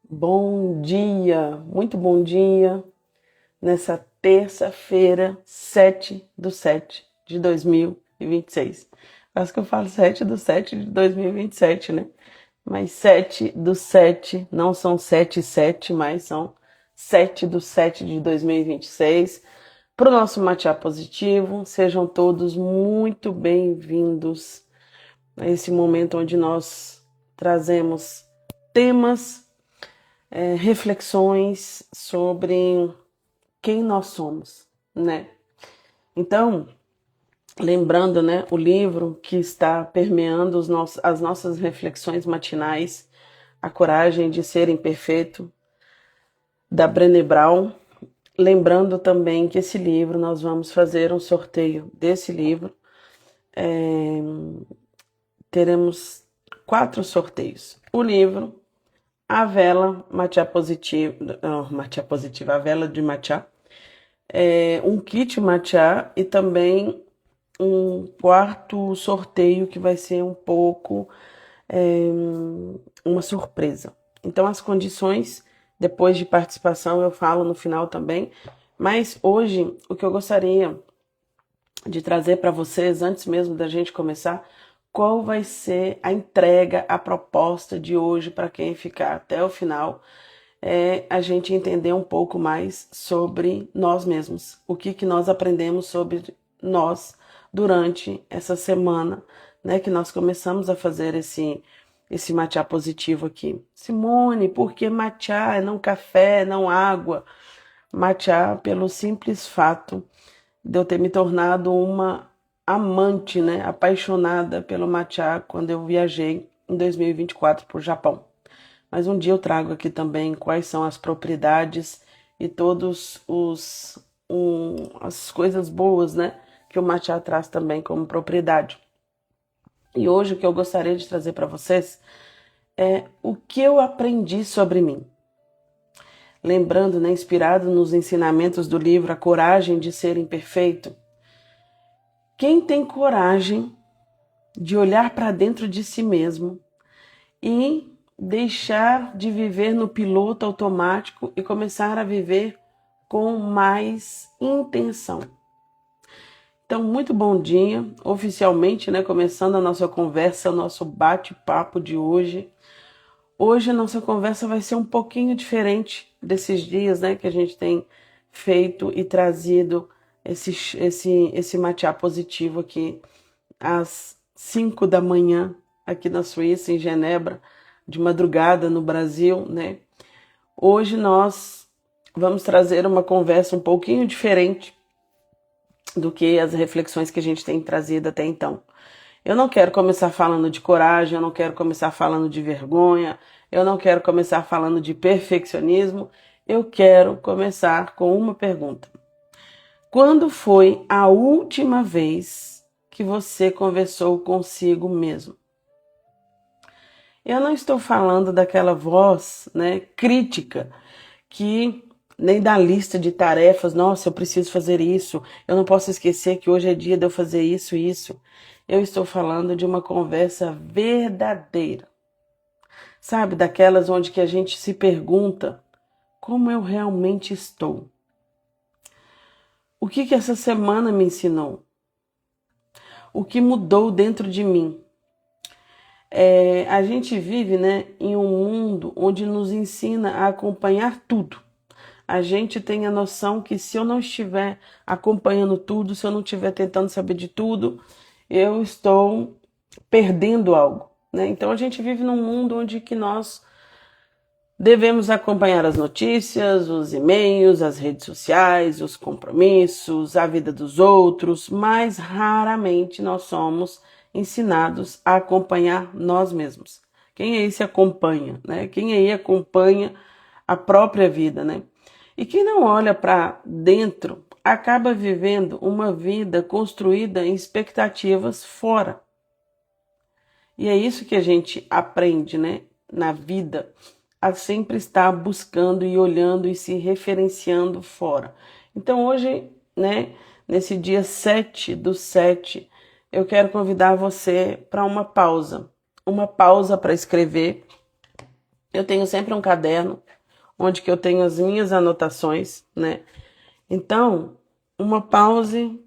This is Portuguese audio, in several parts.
Bom dia, muito bom dia, nessa terça-feira, 7/7 de 2026. Quase que eu falo 7/7 de 2027, né? Mas 7/7, não são 7/7, mas são 7/7 de 2026. Para o nosso Matcha Positivo, sejam todos muito bem-vindos a esse momento onde nós trazemos temas reflexões sobre quem nós somos, né? Então, lembrando, né, o livro que está permeando as nossas reflexões matinais, A Coragem de Ser Imperfeito, da Brené Brown. Lembrando também que esse livro, nós vamos fazer um sorteio desse livro. Teremos 4 sorteios. O livro, a vela matcha positiva, a vela de matcha, um kit matcha e também um quarto sorteio que vai ser um pouco uma surpresa. Então as condições, depois de participação, eu falo no final também, mas hoje o que eu gostaria de trazer para vocês, antes mesmo da gente começar, qual vai ser a entrega, a proposta de hoje para quem ficar até o final, a gente entender um pouco mais sobre nós mesmos, o que nós aprendemos sobre nós durante essa semana, né, que nós começamos a fazer esse matcha positivo aqui. Simone, por que matcha, não café, não água? Matcha pelo simples fato de eu ter me tornado uma amante, né, apaixonada pelo matcha quando eu viajei em 2024 para o Japão. Mas um dia eu trago aqui também quais são as propriedades e todos as coisas boas, né, que o matcha traz também como propriedade. E hoje o que eu gostaria de trazer para vocês é o que eu aprendi sobre mim. Lembrando, né, inspirado nos ensinamentos do livro A Coragem de Ser Imperfeito, quem tem coragem de olhar para dentro de si mesmo e deixar de viver no piloto automático e começar a viver com mais intenção. Então, muito bom dia, oficialmente, né, começando a nossa conversa, o nosso bate-papo de hoje. Hoje a nossa conversa vai ser um pouquinho diferente desses dias, né, que a gente tem feito e trazido esse matcha positivo aqui às 5 da manhã, aqui na Suíça, em Genebra, de madrugada no Brasil, né? Hoje nós vamos trazer uma conversa um pouquinho diferente do que as reflexões que a gente tem trazido até então. Eu não quero começar falando de coragem, eu não quero começar falando de vergonha, eu não quero começar falando de perfeccionismo, eu quero começar com uma pergunta. Quando foi a última vez que você conversou consigo mesmo? Eu não estou falando daquela voz, né, crítica, que nem da lista de tarefas, nossa, eu preciso fazer isso, eu não posso esquecer que hoje é dia de eu fazer isso e isso. Eu estou falando de uma conversa verdadeira. Sabe, daquelas onde que a gente se pergunta como eu realmente estou. O que essa semana me ensinou? O que mudou dentro de mim? A gente vive, né, em um mundo onde nos ensina a acompanhar tudo. A gente tem a noção que se eu não estiver acompanhando tudo, se eu não estiver tentando saber de tudo, eu estou perdendo algo, né? Então a gente vive num mundo onde que nós devemos acompanhar as notícias, os e-mails, as redes sociais, os compromissos, a vida dos outros, mas raramente nós somos ensinados a acompanhar nós mesmos. Quem aí se acompanha, né? Quem aí acompanha a própria vida, né? E quem não olha para dentro acaba vivendo uma vida construída em expectativas fora. E é isso que a gente aprende, né, na vida, a sempre estar buscando e olhando e se referenciando fora. Então hoje, né, nesse dia 7/7, eu quero convidar você para uma pausa para escrever Eu tenho sempre um caderno onde que eu tenho as minhas anotações, né? Então, uma pause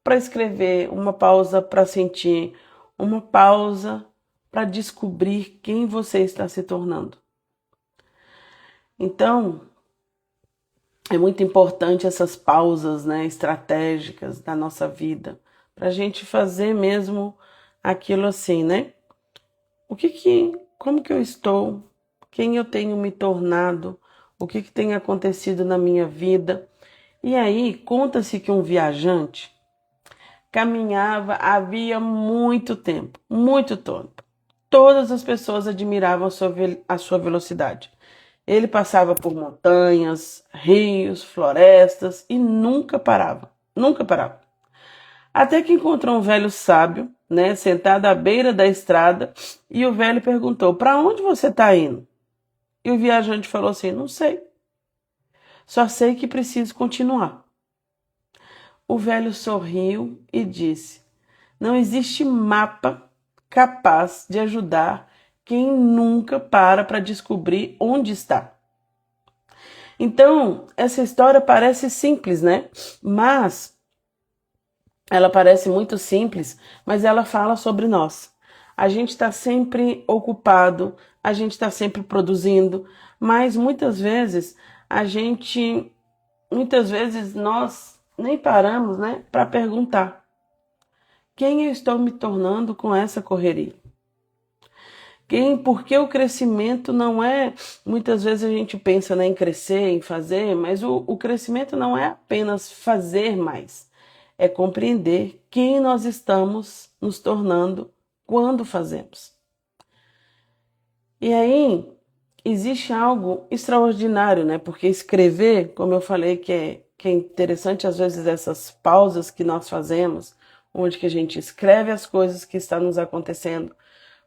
para escrever, uma pausa para sentir, uma pausa para descobrir quem você está se tornando. Então, é muito importante essas pausas, né, estratégicas da nossa vida, para a gente fazer mesmo aquilo assim, né? Como que eu estou? Quem eu tenho me tornado? O que tem acontecido na minha vida? E aí, conta-se que um viajante caminhava havia muito tempo, muito tempo. Todas as pessoas admiravam a sua velocidade. Ele passava por montanhas, rios, florestas e nunca parava, nunca parava. Até que encontrou um velho sábio, né, sentado à beira da estrada, e o velho perguntou: "Para onde você está indo?" E o viajante falou assim: "Não sei. Só sei que preciso continuar." O velho sorriu e disse: "Não existe mapa capaz de ajudar quem nunca para descobrir onde está." Então, essa história parece simples, né? Mas ela parece muito simples, mas ela fala sobre nós. A gente está sempre ocupado, a gente está sempre produzindo, mas muitas vezes nós nem paramos, né, para perguntar: quem eu estou me tornando com essa correria? Porque o crescimento não é, muitas vezes a gente pensa, né, em crescer, em fazer, mas o crescimento não é apenas fazer mais, é compreender quem nós estamos nos tornando quando fazemos. E aí existe algo extraordinário, né? Porque escrever, como eu falei, que é interessante às vezes essas pausas que nós fazemos, onde que a gente escreve as coisas que estão nos acontecendo.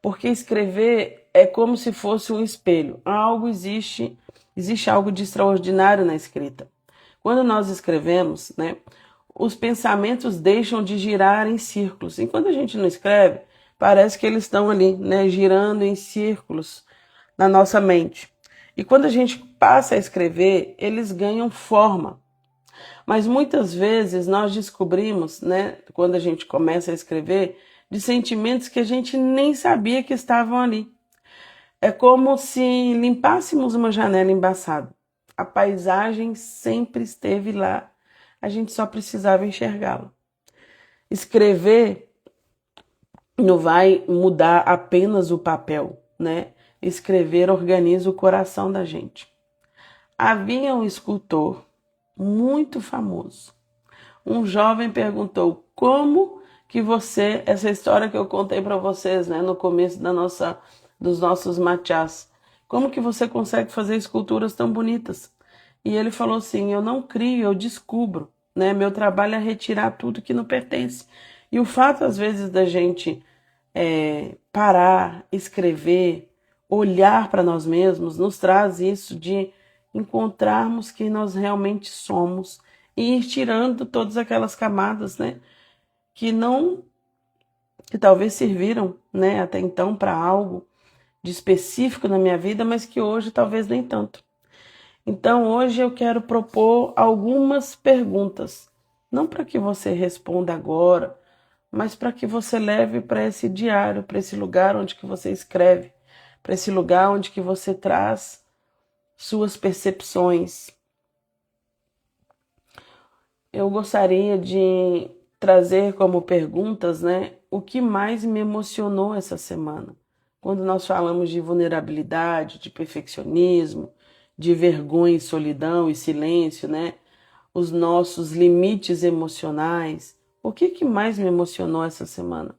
Porque escrever é como se fosse um espelho. Existe algo de extraordinário na escrita. Quando nós escrevemos, né, os pensamentos deixam de girar em círculos. Enquanto a gente não escreve, parece que eles estão ali, né, girando em círculos na nossa mente. E quando a gente passa a escrever, eles ganham forma. Mas muitas vezes nós descobrimos, né, quando a gente começa a escrever, de sentimentos que a gente nem sabia que estavam ali. É como se limpássemos uma janela embaçada. A paisagem sempre esteve lá, a gente só precisava enxergá-la. Escrever não vai mudar apenas o papel, né? Escrever organiza o coração da gente. Havia um escultor muito famoso. Um jovem perguntou: como que você, essa história que eu contei para vocês, né, no começo dos nossos machás, como que você consegue fazer esculturas tão bonitas? E ele falou assim: eu não crio, eu descubro, né? Meu trabalho é retirar tudo que não pertence. E o fato, às vezes, da gente parar, escrever, olhar para nós mesmos, nos traz isso de encontrarmos quem nós realmente somos e ir tirando todas aquelas camadas, né, que não, que talvez serviram, né, até então para algo de específico na minha vida, mas que hoje talvez nem tanto. Então, hoje eu quero propor algumas perguntas, não para que você responda agora, mas para que você leve para esse diário, para esse lugar onde que você escreve, para esse lugar onde que você traz suas percepções. Eu gostaria de trazer como perguntas, né, o que mais me emocionou essa semana. Quando nós falamos de vulnerabilidade, de perfeccionismo, de vergonha e solidão e silêncio, né, os nossos limites emocionais, o que mais me emocionou essa semana?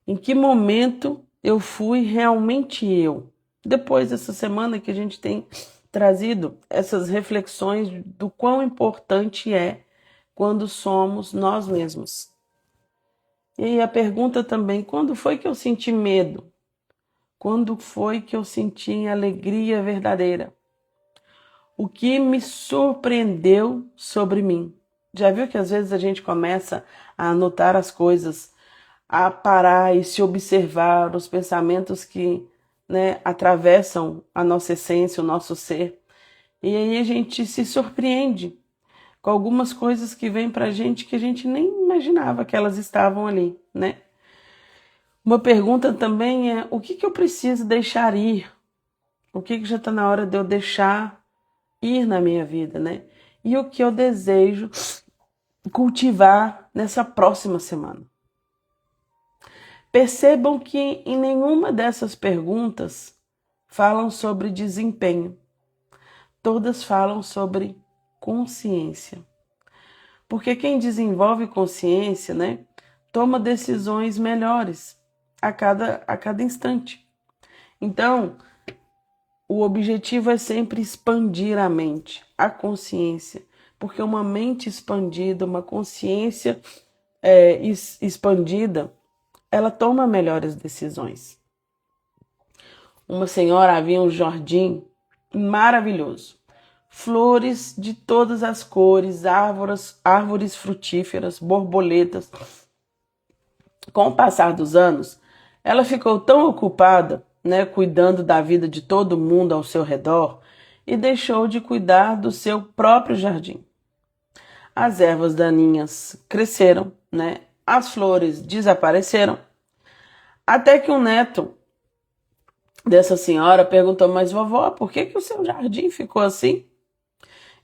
Em que momento eu fui realmente eu? Depois dessa semana que a gente tem trazido essas reflexões do quão importante é quando somos nós mesmos. E a pergunta também: quando foi que eu senti medo? Quando foi que eu senti alegria verdadeira? O que me surpreendeu sobre mim? Já viu que às vezes a gente começa a anotar as coisas, a parar e se observar, os pensamentos que né, atravessam a nossa essência, o nosso ser. E aí a gente se surpreende com algumas coisas que vêm pra gente que a gente nem imaginava que elas estavam ali, né? Uma pergunta também é: o que que eu preciso deixar ir? O que que já está na hora de eu deixar ir na minha vida, né? E o que eu desejo cultivar nessa próxima semana? Percebam que em nenhuma dessas perguntas falam sobre desempenho. Todas falam sobre consciência. Porque quem desenvolve consciência, né, toma decisões melhores a cada instante. Então, o objetivo é sempre expandir a mente, a consciência. Porque uma mente expandida, uma consciência expandida, ela toma melhores decisões. Uma senhora, havia um jardim maravilhoso. Flores de todas as cores, árvores frutíferas, borboletas. Com o passar dos anos, ela ficou tão ocupada, né, cuidando da vida de todo mundo ao seu redor e deixou de cuidar do seu próprio jardim. As ervas daninhas cresceram, né, as flores desapareceram, até que um neto dessa senhora perguntou: mas vovó, por que o seu jardim ficou assim?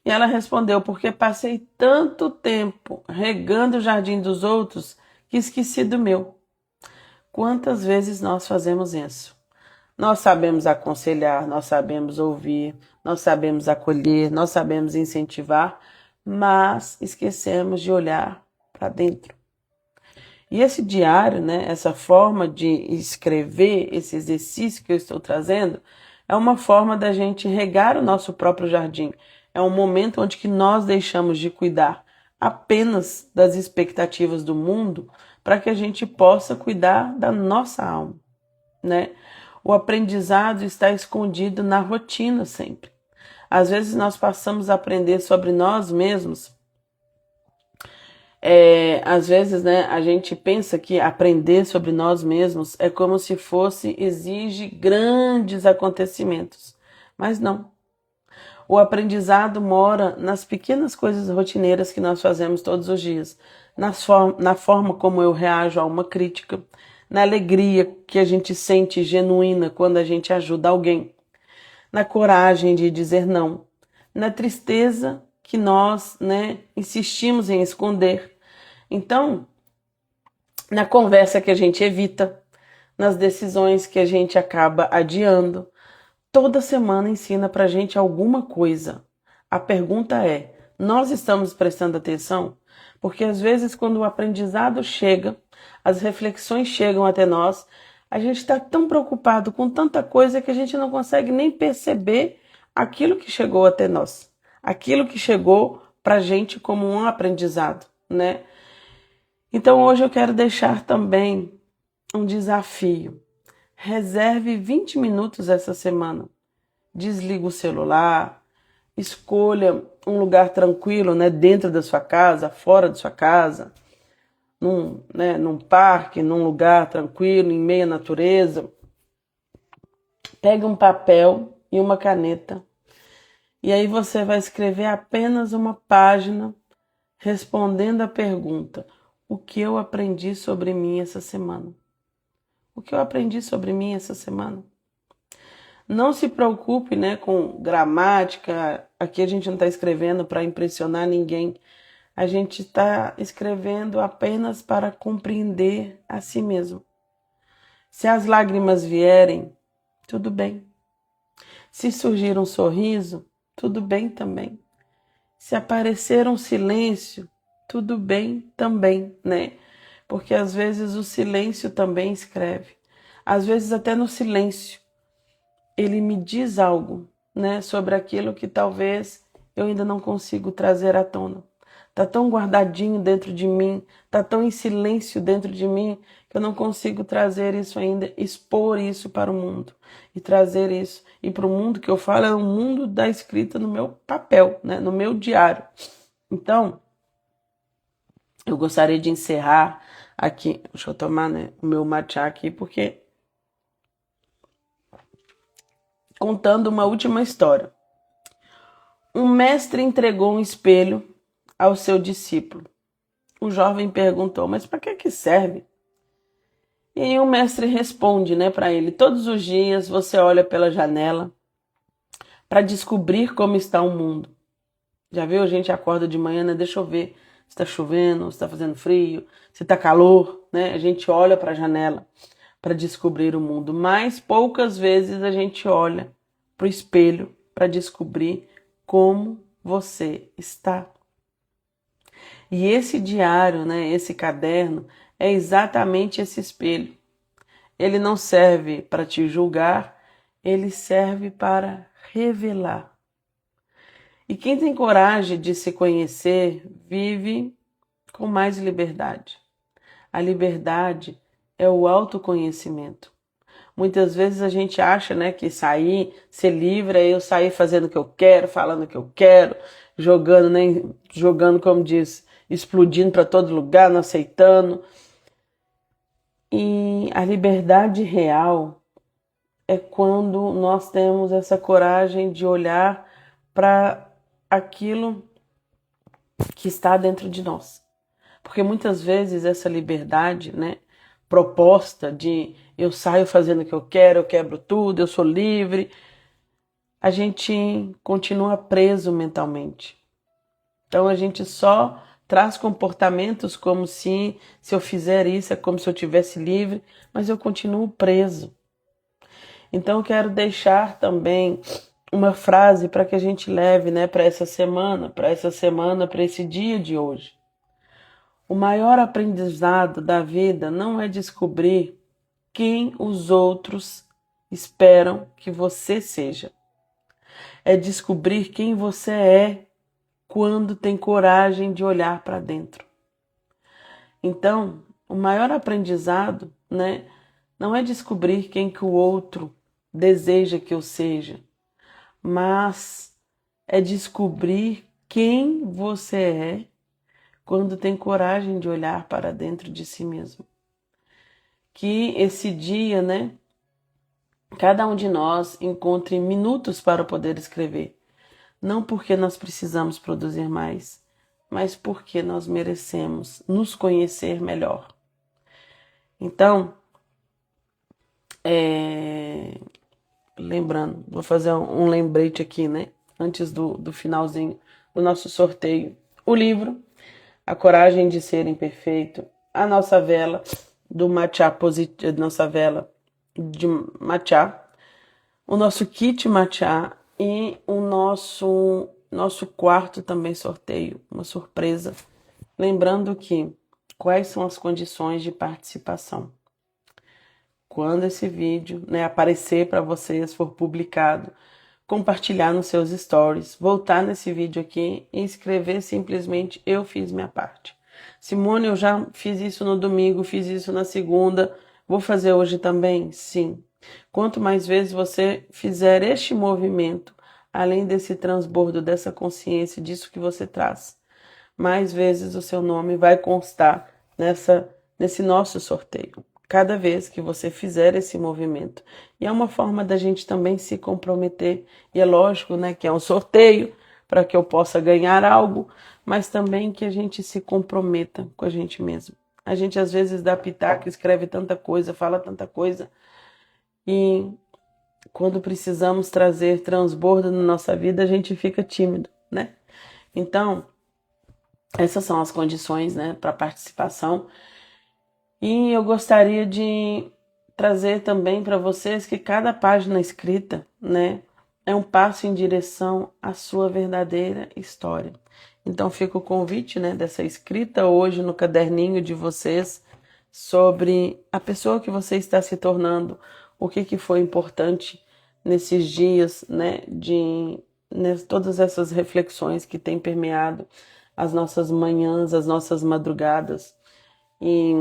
E ela respondeu: porque passei tanto tempo regando o jardim dos outros que esqueci do meu. Quantas vezes nós fazemos isso? Nós sabemos aconselhar, nós sabemos ouvir, nós sabemos acolher, nós sabemos incentivar, mas esquecemos de olhar para dentro. E esse diário, né, essa forma de escrever, esse exercício que eu estou trazendo, é uma forma da gente regar o nosso próprio jardim. É um momento onde que nós deixamos de cuidar apenas das expectativas do mundo para que a gente possa cuidar da nossa alma, né? O aprendizado está escondido na rotina sempre. Às vezes nós passamos a aprender sobre nós mesmos. Às vezes, né, a gente pensa que aprender sobre nós mesmos é como se exige grandes acontecimentos. Mas não. O aprendizado mora nas pequenas coisas rotineiras que nós fazemos todos os dias, na forma como eu reajo a uma crítica, na alegria que a gente sente genuína quando a gente ajuda alguém, na coragem de dizer não, na tristeza que nós, né, insistimos em esconder. Então, na conversa que a gente evita, nas decisões que a gente acaba adiando, toda semana ensina pra gente alguma coisa. A pergunta é: nós estamos prestando atenção? Porque às vezes quando o aprendizado chega, as reflexões chegam até nós, a gente está tão preocupado com tanta coisa que a gente não consegue nem perceber aquilo que chegou até nós, aquilo que chegou pra gente como um aprendizado, né? Então hoje eu quero deixar também um desafio. Reserve 20 minutos essa semana. Desliga o celular, escolha um lugar tranquilo, né, dentro da sua casa, fora da sua casa, num parque, num lugar tranquilo, em meia natureza. Pegue um papel e uma caneta e aí você vai escrever apenas uma página respondendo a pergunta: o que eu aprendi sobre mim essa semana? O que eu aprendi sobre mim essa semana? Não se preocupe, né, com gramática. Aqui a gente não está escrevendo para impressionar ninguém. A gente está escrevendo apenas para compreender a si mesmo. Se as lágrimas vierem, tudo bem. Se surgir um sorriso, tudo bem também. Se aparecer um silêncio, tudo bem também, né? Porque às vezes o silêncio também escreve. Às vezes até no silêncio ele me diz algo, né, sobre aquilo que talvez eu ainda não consigo trazer à tona. Tá tão guardadinho dentro de mim, tá tão em silêncio dentro de mim, que eu não consigo trazer isso ainda, expor isso para o mundo. E trazer isso. E para o mundo que eu falo é o mundo da escrita no meu papel, né, no meu diário. Então, eu gostaria de encerrar aqui. Deixa eu tomar, né, o meu matcha aqui, porque contando uma última história. Um mestre entregou um espelho ao seu discípulo. O jovem perguntou, mas para que serve? E aí o mestre responde, para ele, todos os dias você olha pela janela para descobrir como está o mundo. Já viu? A gente acorda de manhã, deixa eu ver se está chovendo, se está fazendo frio, se está calor, A gente olha para a janela para descobrir o mundo, mas poucas vezes a gente olha para o espelho para descobrir como você está. E esse diário, esse caderno, é exatamente esse espelho. Ele não serve para te julgar, ele serve para revelar. E quem tem coragem de se conhecer, vive com mais liberdade. A liberdade é o autoconhecimento. Muitas vezes a gente acha, que sair, ser livre, é eu sair fazendo o que eu quero, falando o que eu quero, jogando, como diz, explodindo para todo lugar, não aceitando. E a liberdade real é quando nós temos essa coragem de olhar para aquilo que está dentro de nós. Porque muitas vezes essa liberdade, proposta de eu saio fazendo o que eu quero, eu quebro tudo, eu sou livre, a gente continua preso mentalmente. Então a gente só traz comportamentos como se eu fizer isso é como se eu estivesse livre, mas eu continuo preso. Então eu quero deixar também uma frase para que a gente leve, para essa semana, para esse dia de hoje. O maior aprendizado da vida não é descobrir quem os outros esperam que você seja. É descobrir quem você é quando tem coragem de olhar para dentro. Então, o maior aprendizado, não é descobrir quem que o outro deseja que eu seja, mas é descobrir quem você é quando tem coragem de olhar para dentro de si mesmo. Que esse dia, cada um de nós encontre minutos para poder escrever. Não porque nós precisamos produzir mais, mas porque nós merecemos nos conhecer melhor. Então, lembrando, vou fazer um lembrete aqui, antes do finalzinho do nosso sorteio. O livro, A Coragem de Ser Imperfeito, a nossa vela do matcha nossa vela de matcha, o nosso kit matcha e o nosso quarto também sorteio, uma surpresa. Lembrando que quais são as condições de participação. Quando esse vídeo aparecer para vocês, for publicado, compartilhar nos seus stories, voltar nesse vídeo aqui e escrever simplesmente eu fiz minha parte. Simone, eu já fiz isso no domingo, fiz isso na segunda, vou fazer hoje também? Sim. Quanto mais vezes você fizer este movimento, além desse transbordo, dessa consciência, disso que você traz, mais vezes o seu nome vai constar nesse nosso sorteio. Cada vez que você fizer esse movimento. E é uma forma da gente também se comprometer. E é lógico, que é um sorteio para que eu possa ganhar algo, mas também que a gente se comprometa com a gente mesmo. A gente às vezes dá pitaco, escreve tanta coisa, fala tanta coisa. E quando precisamos trazer transbordo na nossa vida, a gente fica tímido, Então, essas são as condições, para participação. E eu gostaria de trazer também para vocês que cada página escrita, é um passo em direção à sua verdadeira história. Então fica o convite, dessa escrita hoje no caderninho de vocês sobre a pessoa que você está se tornando, o que foi importante nesses dias, todas essas reflexões que têm permeado as nossas manhãs, as nossas madrugadas. E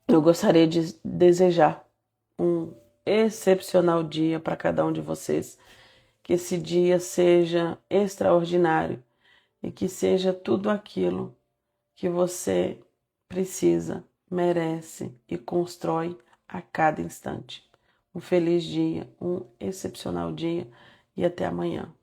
eu gostaria de desejar um excepcional dia para cada um de vocês. Que esse dia seja extraordinário e que seja tudo aquilo que você precisa, merece e constrói a cada instante. um feliz dia, um excepcional dia e até amanhã.